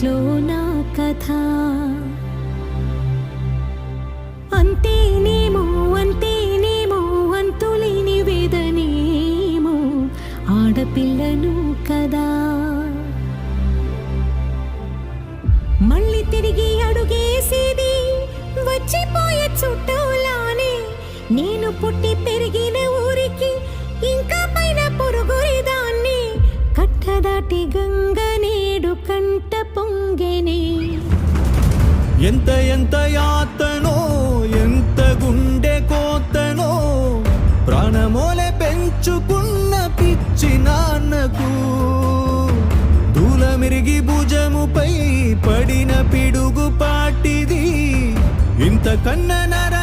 ఇంట్లో నా కథ. అంతేనేమో అంతేనేమో అంతులేని వేదనేమో ఆడపిల్లను కదా. మళ్ళీ తిరిగి అడుగేసేది వచ్చిపోయే చుట్టూలానే. నేను పుట్టి పెరిగిన ఊరికి ఇంకా పైన పొరుగురిదాన్ని. కట్టదాటి గంగ నేడు కంట పొంగెనే. ఎంత ఎంత యాతనో ఎంత గుండె కోతనో ప్రాణమోలే పెంచుకున్న పిచ్చి నాన్నకు. దూలమిరిగి భుజముపై పడిన పిడుగు పాటిది ఇంత కన్న నర